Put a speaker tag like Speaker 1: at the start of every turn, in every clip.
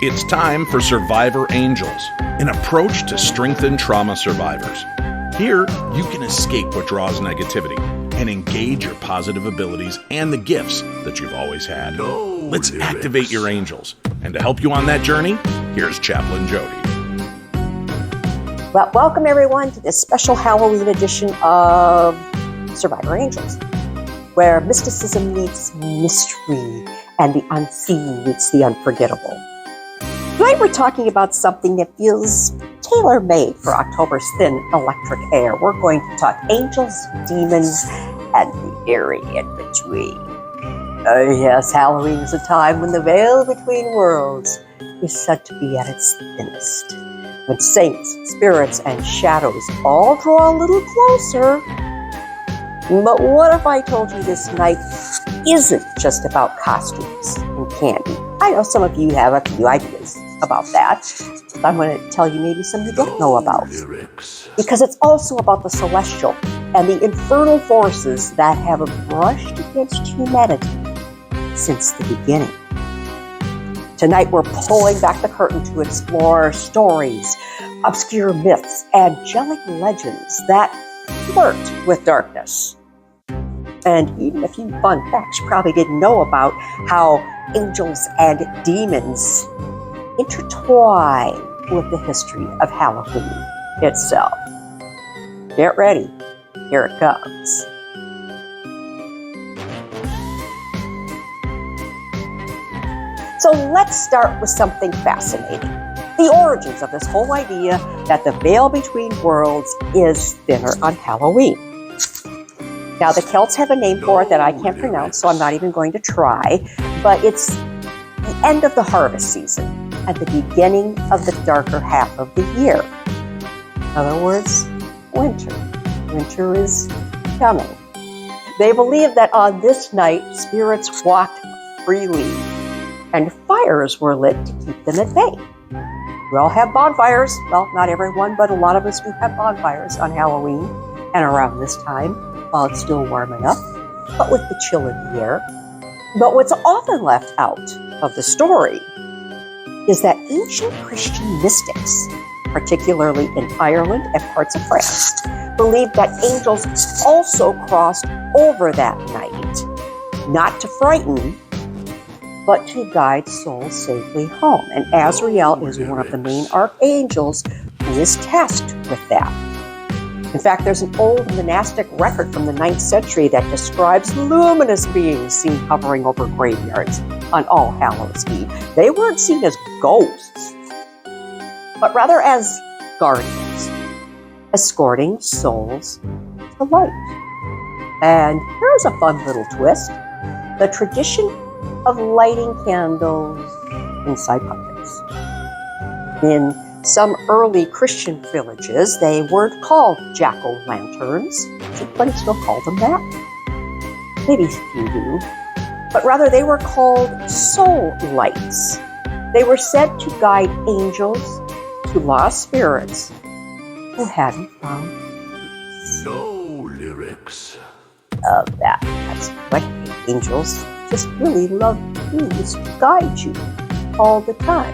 Speaker 1: It's time for Survivor Angels, an approach to strengthen trauma survivors. Here, you can escape what draws negativity and engage your positive abilities and the gifts that you've always had. Let's activate your angels. And to help you on that journey, here's Chaplain Jody.
Speaker 2: Well, welcome everyone to this special Halloween edition of Survivor Angels, where mysticism meets mystery and the unseen meets the unforgettable. Tonight we're talking about something that feels tailor-made for October's thin electric air. We're going to talk angels, demons, and the eerie in between. Oh yes, Halloween is a time when the veil between worlds is said to be at its thinnest. When saints, spirits, and shadows all draw a little closer. But what if I told you this night isn't just about costumes and candy? I know some of you have a few ideas about that. I'm going to tell you maybe some you don't know about. Because it's also about the celestial and the infernal forces that have brushed against humanity since the beginning. Tonight we're pulling back the curtain to explore stories, obscure myths, angelic legends that flirt with darkness. And even a few fun facts you probably didn't know about how angels and demons intertwine with the history of Halloween itself. Get ready. Here it comes. So let's start with something fascinating. The origins of this whole idea that the veil between worlds is thinner on Halloween. Now, the Celts have a name for it that I can't pronounce, so I'm not even going to try, but it's the end of the harvest season and the beginning of the darker half of the year. In other words, winter. Winter is coming. They believe that on this night, spirits walked freely and fires were lit to keep them at bay. We all have bonfires. Well, not everyone, but a lot of us do have bonfires on Halloween and around this time while it's still warm enough, but with the chill in the air. But what's often left out of the story is that ancient Christian mystics, particularly in Ireland and parts of France, believed that angels also crossed over that night, not to frighten, but to guide souls safely home. And Azrael is one of the main archangels who is tasked with that. In fact, there's an old monastic record from the 9th century that describes luminous beings seen hovering over graveyards on All Hallows Eve. They weren't seen as ghosts, but rather as guardians, escorting souls to light. And here's a fun little twist. The tradition of lighting candles inside pumpkins. In some early Christian villages, they weren't called jack-o'-lanterns. Does anybody still call them that? Maybe a few do. But rather, they were called soul lights. They were said to guide angels to lost spirits who hadn't found peace.
Speaker 3: No lyrics.
Speaker 2: Of that. That's what angels just really love to do, is to guide you all the time.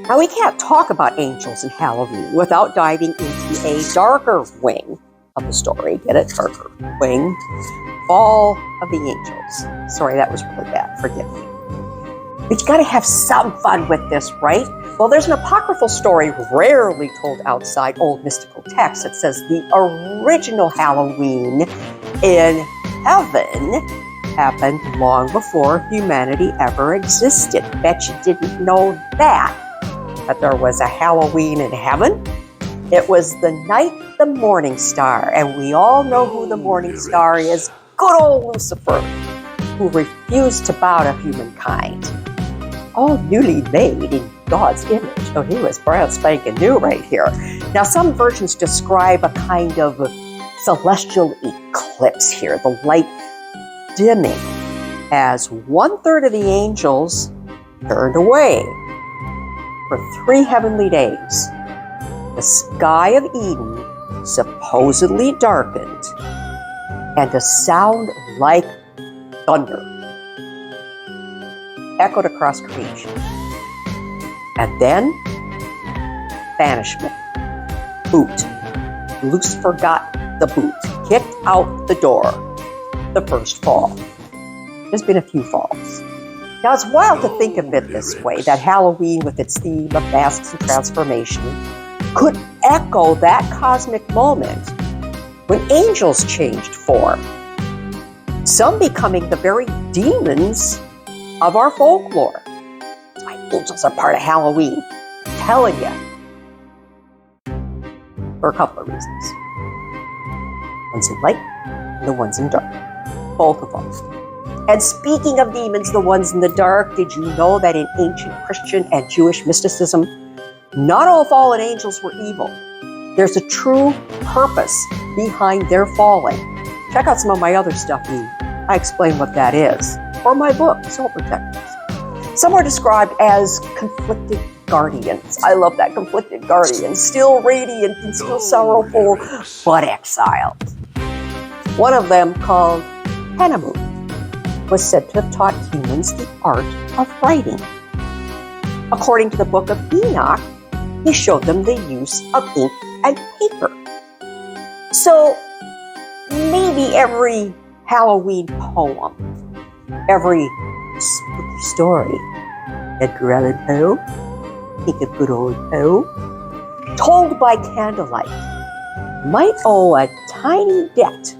Speaker 2: Now, we can't talk about angels in Halloween without diving into a darker wing of the story. Get it? Darker wing. Fall of the Angels. Sorry, that was really bad. Forgive me. But you got to have some fun with this, right? Well, there's an apocryphal story rarely told outside old mystical texts that says the original Halloween in heaven happened long before humanity ever existed. Bet you didn't know that there was a Halloween in heaven. It was the night the morning star, and we all know who the morning star is. Good old Lucifer, who refused to bow to humankind. All newly made in God's image. Oh, he was brand spanking new right here. Now, some versions describe a kind of celestial eclipse here, the light dimming as 1/3 of the angels turned away. For 3 heavenly days, the sky of Eden supposedly darkened, and a sound like thunder echoed across creation. And then, banishment. Boot. Lucifer got the boot, kicked out the door. The first fall. There's been a few falls. Now, it's wild to think of it this way, that Halloween, with its theme of masks and transformation, could echo that cosmic moment when angels changed form, some becoming the very demons of our folklore. That's why angels are part of Halloween. I'm telling you. For a couple of reasons. One's in light and the one's in dark. Both of them. And speaking of demons, the ones in the dark, did you know that in ancient Christian and Jewish mysticism, not all fallen angels were evil? There's a true purpose behind their falling. Check out some of my other stuff, I explain what that is. Or my book, Soul Protectors. Some are described as conflicted guardians. I love that, conflicted guardians. Still radiant and still sorrowful, but exiled. One of them, called Hanamu, was said to have taught humans the art of writing. According to the Book of Enoch, he showed them the use of ink and paper. So maybe every Halloween poem, every spooky story, Edgar Allan Poe, think of good old Poe, told by candlelight, might owe a tiny debt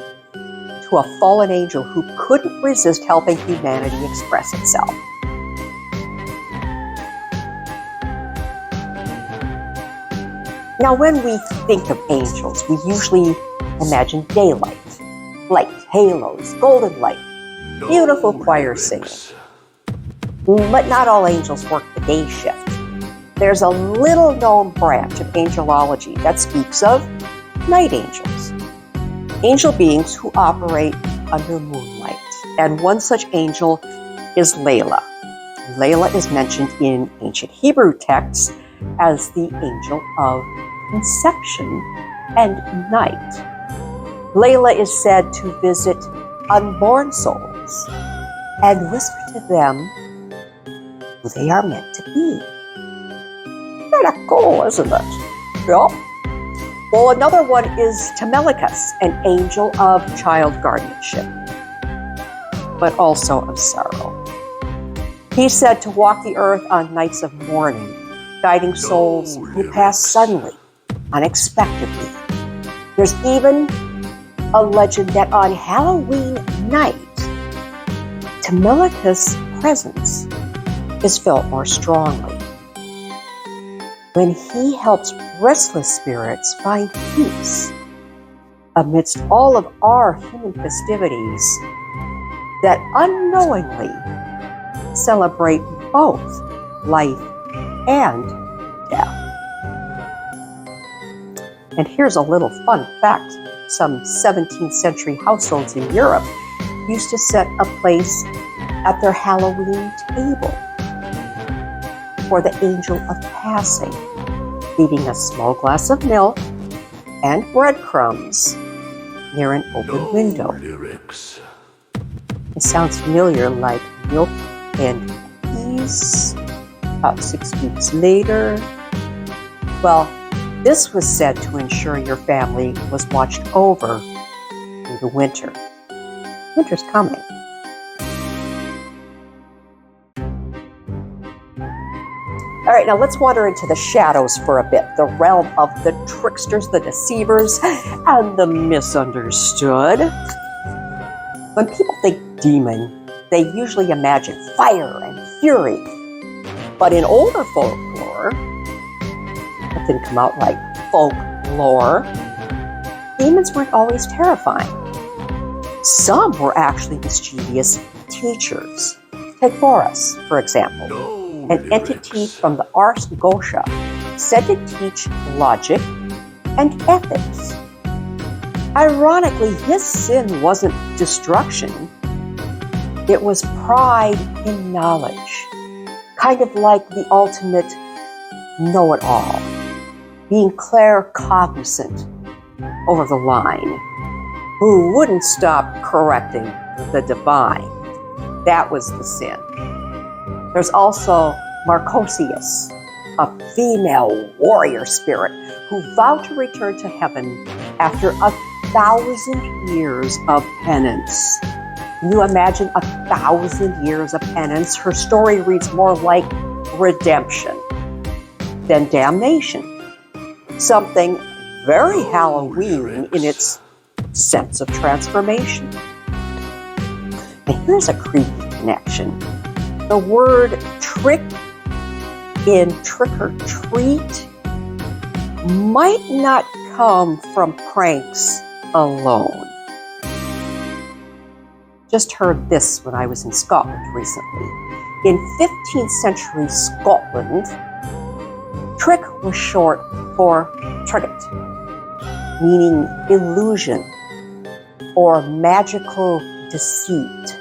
Speaker 2: to a fallen angel who couldn't resist helping humanity express itself. Now, when we think of angels, we usually imagine daylight, light, halos, golden light, beautiful choir singing. But not all angels work the day shift. There's a little known branch of angelology that speaks of night angels. Angel beings who operate under moonlight. And one such angel is Layla. Layla is mentioned in ancient Hebrew texts as the angel of conception and night. Layla is said to visit unborn souls and whisper to them who they are meant to be. Kind of cool, isn't it? Yup. Well, another one is Temelicus, an angel of child guardianship, but also of sorrow. He's said to walk the earth on nights of mourning, guiding souls who pass suddenly, unexpectedly. There's even a legend that on Halloween night, Temelicus' presence is felt more strongly, when he helps restless spirits find peace amidst all of our human festivities that unknowingly celebrate both life and death. And here's a little fun fact. Some 17th century households in Europe used to set a place at their Halloween table for the angel of passing, leaving a small glass of milk and breadcrumbs near an open window.
Speaker 3: Lyrics.
Speaker 2: It sounds familiar, like milk and cookies. About 6 weeks later. Well, this was said to ensure your family was watched over through the winter. Winter's coming. All right, now let's wander into the shadows for a bit, the realm of the tricksters, the deceivers, and the misunderstood. When people think demon, they usually imagine fire and fury. But in older folklore, that didn't come out right, folklore, demons weren't always terrifying. Some were actually mischievous teachers. Take Boris, for example. An entity from the Ars Gotia, said to teach logic and ethics. Ironically, his sin wasn't destruction. It was pride in knowledge, kind of like the ultimate know-it-all, being claircognizant over the line, who wouldn't stop correcting the divine. That was the sin. There's also Marcosius, a female warrior spirit who vowed to return to heaven after 1,000 years of penance. Can you imagine 1,000 years of penance? Her story reads more like redemption than damnation. Something very Halloween in its sense of transformation. And here's a creepy connection. The word trick in trick or treat might not come from pranks alone. Just heard this when I was in Scotland recently. In 15th century Scotland, trick was short for tricket, meaning illusion or magical deceit.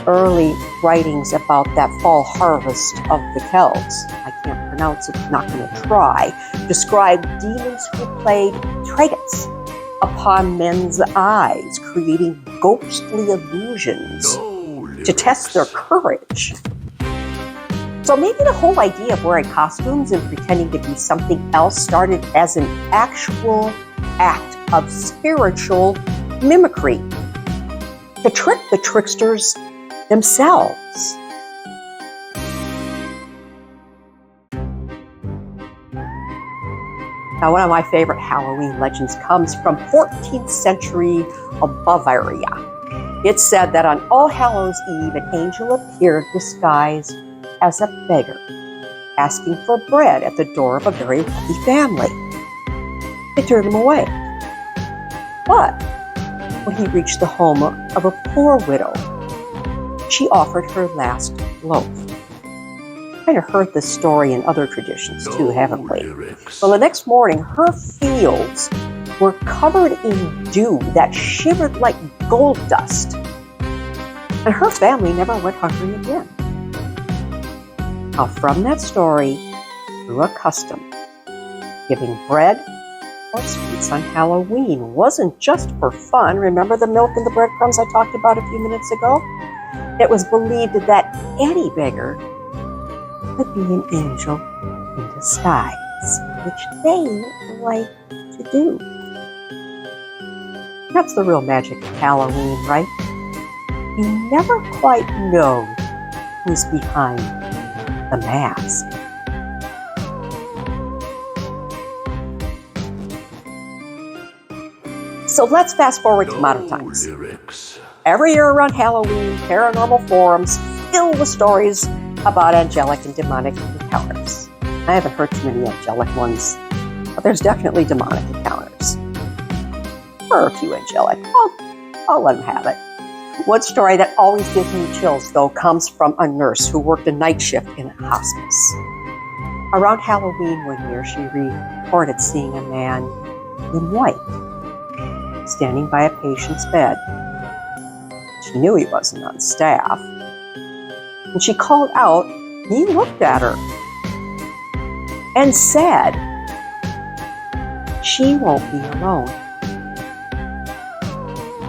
Speaker 2: Early writings about that fall harvest of the Celts, I can't pronounce it, not going to try, describe demons who played tricks upon men's eyes, creating ghostly illusions to test their courage. So maybe the whole idea of wearing costumes and pretending to be something else started as an actual act of spiritual mimicry to trick the tricksters themselves. Now, one of my favorite Halloween legends comes from 14th century Bavaria. It's said that on All Hallows Eve, an angel appeared disguised as a beggar, asking for bread at the door of a very wealthy family. They turned him away. But when he reached the home of a poor widow, she offered her last loaf. Kind of heard this story in other traditions too, haven't we? Well, the next morning, her fields were covered in dew that shivered like gold dust. And her family never went hungry again. Now, from that story grew a custom. Giving bread or sweets on Halloween wasn't just for fun. Remember the milk and the breadcrumbs I talked about a few minutes ago? It was believed that any beggar could be an angel in disguise, which they like to do. That's the real magic of Halloween, right? You never quite know who's behind the mask. So let's fast forward to modern times. Every year around Halloween, paranormal forums fill with stories about angelic and demonic encounters. I haven't heard too many angelic ones, but there's definitely demonic encounters. Or a few angelic. I'll let them have it. One story that always gives me chills, though, comes from a nurse who worked a night shift in a hospice. Around Halloween one year, she reported seeing a man in white standing by a patient's bed. She knew he wasn't on staff. And she called out. He looked at her and said, "She won't be alone."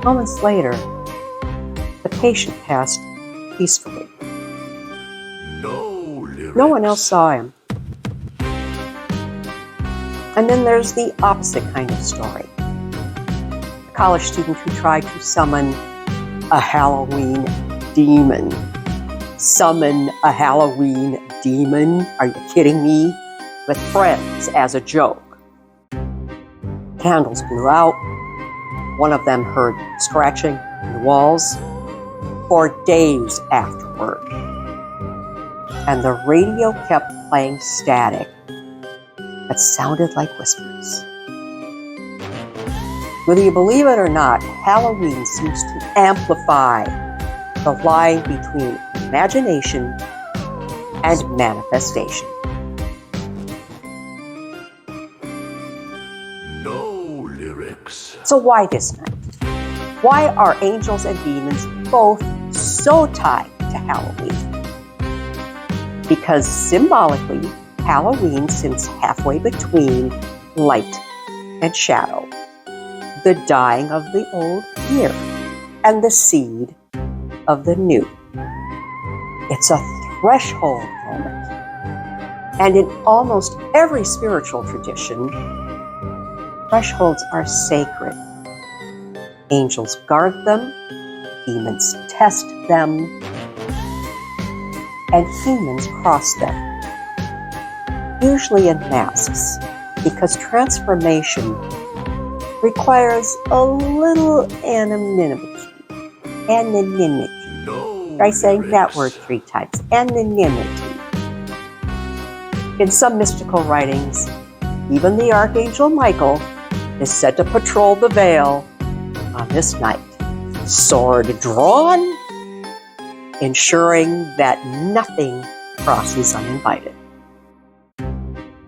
Speaker 2: Moments later, the patient passed peacefully. No one else saw him. And then there's the opposite kind of story. A college student who tried to summon a Halloween demon. Summon a Halloween demon? Are you kidding me? With friends as a joke. Candles blew out. One of them heard scratching in the walls for days afterward. And the radio kept playing static that sounded like whispers. Whether you believe it or not, Halloween seems to amplify the line between imagination and manifestation.
Speaker 3: No lyrics.
Speaker 2: So why this night? Why are angels and demons both so tied to Halloween? Because symbolically, Halloween sits halfway between light and shadow, the dying of the old year and the seed of the new. It's a threshold moment. And in almost every spiritual tradition, thresholds are sacred. Angels guard them, demons test them, and humans cross them, usually in masks, because transformation requires a little anonymity.
Speaker 3: No
Speaker 2: Try saying that
Speaker 3: lyrics.
Speaker 2: word 3 times. Anonymity. In some mystical writings, even the Archangel Michael is said to patrol the veil on this night, sword drawn, ensuring that nothing crosses uninvited.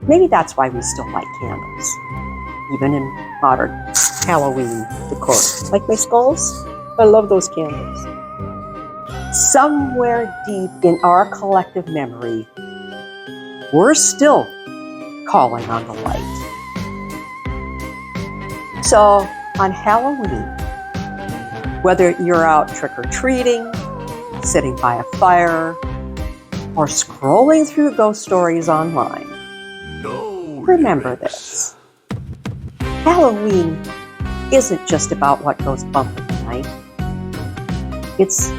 Speaker 2: Maybe that's why we still light candles, even in modern Halloween decor. Like my skulls? I love those candles. Somewhere deep in our collective memory, we're still calling on the light. So on Halloween, whether you're out trick-or-treating, sitting by a fire, or scrolling through ghost stories online,
Speaker 3: No
Speaker 2: remember
Speaker 3: lyrics.
Speaker 2: this. Halloween isn't just about what goes bump at night. It's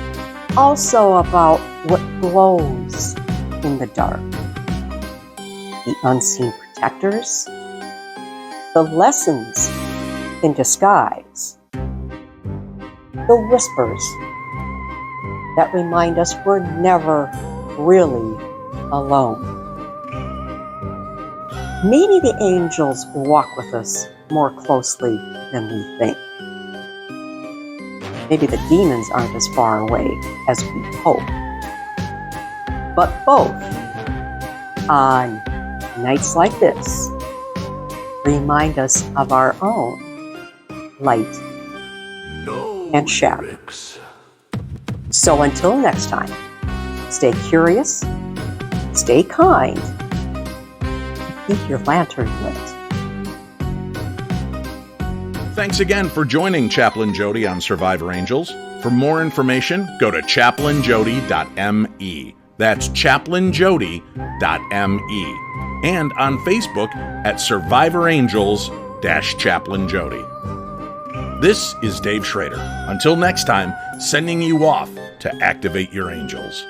Speaker 2: also about what glows in the dark. The unseen protectors, the lessons in disguise, the whispers that remind us we're never really alone. Maybe the angels walk with us more closely than we think. Maybe the demons aren't as far away as we hope. But both, on nights like this, remind us of our own light
Speaker 3: No
Speaker 2: and shadow.
Speaker 3: lyrics.
Speaker 2: So until next time, stay curious, stay kind, and keep your lantern lit.
Speaker 1: Thanks again for joining Chaplain Jody on Survivor Angels. For more information, go to chaplainjody.me. That's chaplainjody.me. And on Facebook at Survivor Angels-Chaplain Jody. This is Dave Schrader. Until next time, sending you off to activate your angels.